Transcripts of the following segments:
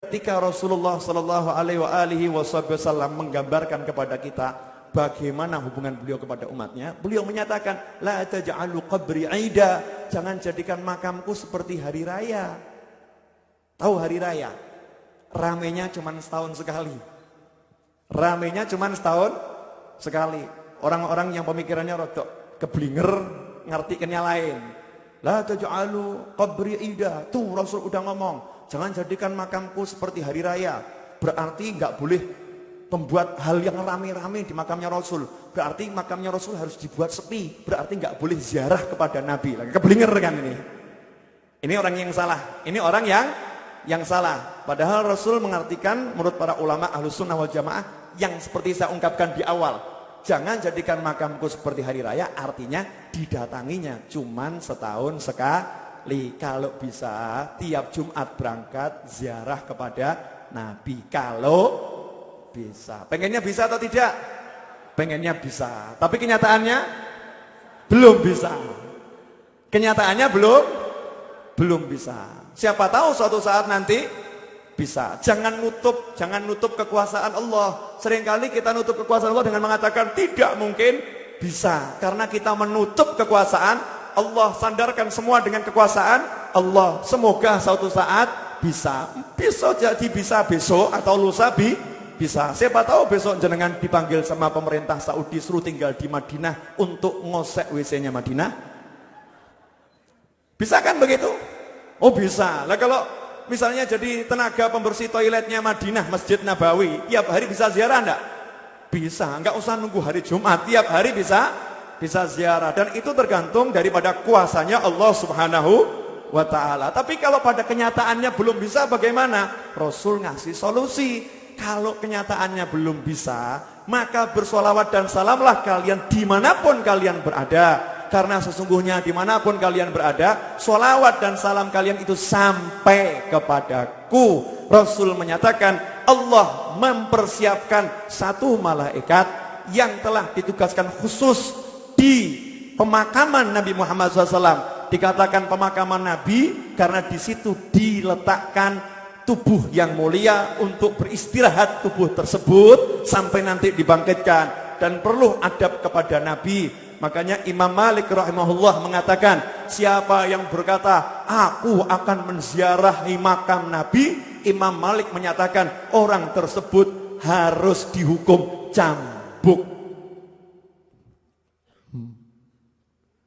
Ketika Rasulullah Shallallahu Alaihi Wasallam menggambarkan kepada kita bagaimana hubungan beliau kepada umatnya, beliau menyatakan, la taj'alu qabri 'ida, jangan jadikan makamku seperti hari raya. Tahu hari raya? Ramenya cuma setahun sekali. Ramenya cuma setahun sekali. Orang-orang yang pemikirannya rodok keblinger, ngertikannya lain. La taj'alu qabri 'ida. Tuh Rasul udah ngomong, jangan jadikan makamku seperti hari raya. Berarti nggak boleh membuat hal yang rame-rame di makamnya Rasul. Berarti makamnya Rasul harus dibuat sepi. Berarti nggak boleh ziarah kepada Nabi. Lagi keblinger kan ini? Ini orang yang salah. Ini orang yang salah. Padahal Rasul mengartikan menurut para ulama Ahlus Sunnah wal Jamaah yang seperti saya ungkapkan di awal. Jangan jadikan makamku seperti hari raya. Artinya didatanginya cuman setahun sekali. Kalau bisa tiap Jumat berangkat ziarah kepada Nabi. Kalau bisa. Pengennya bisa atau tidak? Pengennya bisa. Tapi kenyataannya belum bisa. Kenyataannya belum bisa. Siapa tahu suatu saat nanti bisa. Jangan nutup kekuasaan Allah. Seringkali kita nutup kekuasaan Allah dengan mengatakan tidak mungkin bisa. Karena kita menutup kekuasaan Allah, sandarkan semua dengan kekuasaan Allah. Semoga suatu saat bisa. Bisa jadi bisa besok atau lusa bisa. Siapa tahu besok jenengan dipanggil sama pemerintah Saudi suruh tinggal di Madinah untuk ngosek WC-nya Madinah. Bisa kan begitu? Oh bisa. Lah kalau misalnya jadi tenaga pembersih toiletnya Madinah, Masjid Nabawi, tiap hari bisa ziarah enggak? Bisa. Enggak usah nunggu hari Jumat, tiap hari bisa ziarah. Dan itu tergantung daripada kuasanya Allah Subhanahu wa ta'ala. Tapi kalau pada kenyataannya belum bisa bagaimana? Rasul ngasih solusi. Kalau kenyataannya belum bisa, maka bersolawat dan salamlah kalian dimanapun kalian berada. Karena sesungguhnya dimanapun kalian berada, solawat dan salam kalian itu sampai kepadaku. Rasul menyatakan Allah mempersiapkan satu malaikat yang telah ditugaskan khusus di pemakaman Nabi Muhammad SAW. Dikatakan pemakaman Nabi karena di situ diletakkan tubuh yang mulia untuk beristirahat tubuh tersebut sampai nanti dibangkitkan. Dan perlu adab kepada Nabi. Makanya Imam Malik rahimahullah mengatakan, siapa yang berkata aku akan menziarahi makam Nabi, Imam Malik menyatakan orang tersebut harus dihukum cambuk.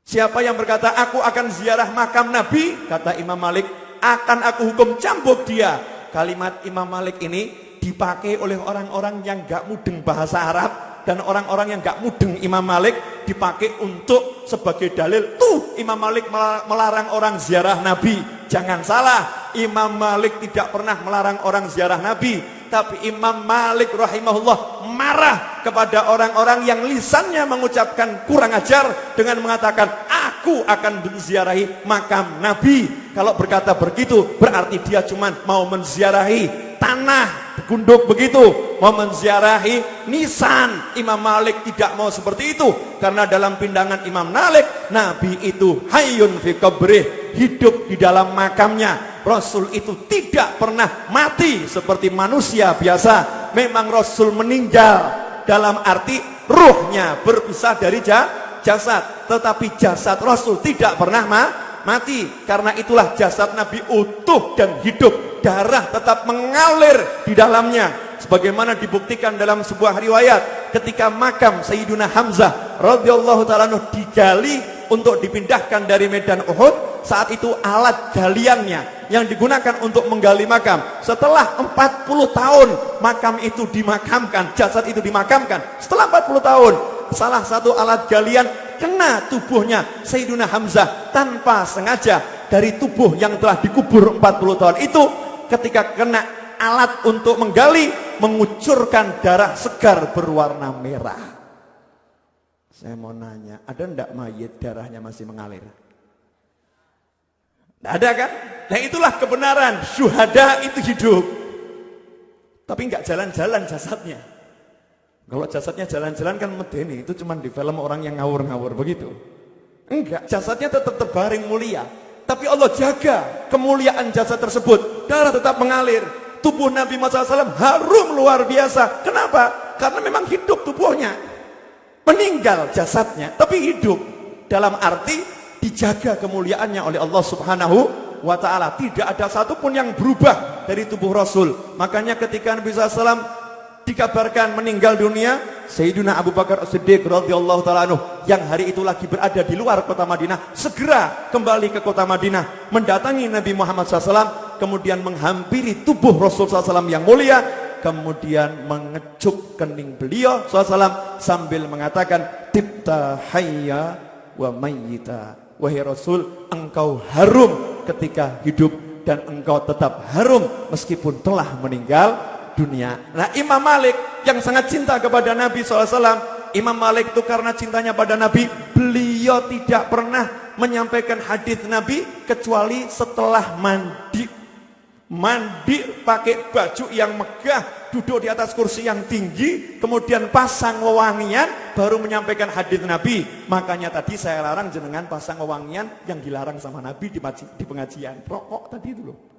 Siapa yang berkata aku akan ziarah makam Nabi, kata Imam Malik, akan aku hukum cambuk dia. Kalimat Imam Malik ini dipakai oleh orang-orang yang gak mudeng bahasa Arab. Dan orang-orang yang gak mudeng Imam Malik dipakai untuk sebagai dalil. Tuh Imam Malik melarang orang ziarah Nabi. Jangan salah, Imam Malik tidak pernah melarang orang ziarah Nabi. Tapi Imam Malik rahimahullah marah kepada orang-orang yang lisannya mengucapkan kurang ajar dengan mengatakan aku akan menziarahi makam Nabi. Kalau berkata begitu berarti dia cuma mau menziarahi tanah gunduk begitu, mau menziarahi nisan. Imam Malik tidak mau seperti itu karena dalam pindangan Imam Malik Nabi itu hayyun fi qabrih, hidup di dalam makamnya. Rasul itu tidak pernah mati seperti manusia biasa. Memang Rasul meninggal dalam arti ruhnya berpisah dari jasad, tetapi jasad Rasul tidak pernah mati. Karena itulah jasad Nabi utuh dan hidup, darah tetap mengalir di dalamnya. Sebagaimana dibuktikan dalam sebuah riwayat ketika makam Sayyiduna Hamzah radhiyallahu ta'ala digali untuk dipindahkan dari medan Uhud. Saat itu alat galiannya yang digunakan untuk menggali makam, setelah 40 tahun makam itu dimakamkan, jasad itu dimakamkan. Setelah 40 tahun salah satu alat galian kena tubuhnya Sayyiduna Hamzah tanpa sengaja dari tubuh yang telah dikubur 40 tahun itu. Ketika kena alat untuk menggali, mengucurkan darah segar berwarna merah. Saya mau nanya, ada enggak mayit darahnya masih mengalir? Tidak ada kan? Nah itulah kebenaran, syuhada itu hidup. Tapi enggak jalan-jalan jasadnya. Kalau jasadnya jalan-jalan kan medeni, itu cuma di film orang yang ngawur-ngawur begitu. Enggak, jasadnya tetap terbaring mulia. Tapi Allah jaga kemuliaan jasad tersebut. Darah tetap mengalir. tubuh Nabi Muhammad SAW harum luar biasa. Kenapa? Karena memang hidup tubuhnya. Meninggal jasadnya, tapi hidup. Dalam arti dijaga kemuliaannya oleh Allah Subhanahu wa ta'ala. Tidak ada satupun yang berubah dari tubuh Rasul. Makanya ketika Nabi SAW dikabarkan meninggal dunia, Sayyidina Abu Bakar As-Siddiq radhiyallahu ta'ala anhu yang hari itu lagi berada di luar kota Madinah, segera kembali ke kota Madinah, mendatangi Nabi Muhammad SAW, kemudian menghampiri tubuh Rasul SAW yang mulia, kemudian mengecup kening beliau SAW sambil mengatakan, tibta hayya wa mayyita. Wahai Rasul, engkau harum ketika hidup dan engkau tetap harum meskipun telah meninggal dunia. Nah, Imam Malik yang sangat cinta kepada Nabi SAW, Imam Malik itu karena cintanya pada Nabi, beliau tidak pernah menyampaikan hadis Nabi kecuali setelah mandi. Mandi pakai baju yang megah, duduk di atas kursi yang tinggi, kemudian pasang wewangian, baru menyampaikan hadis Nabi. Makanya tadi saya larang jenengan pasang wewangian yang dilarang sama Nabi di pengajian. Rokok tadi itu loh.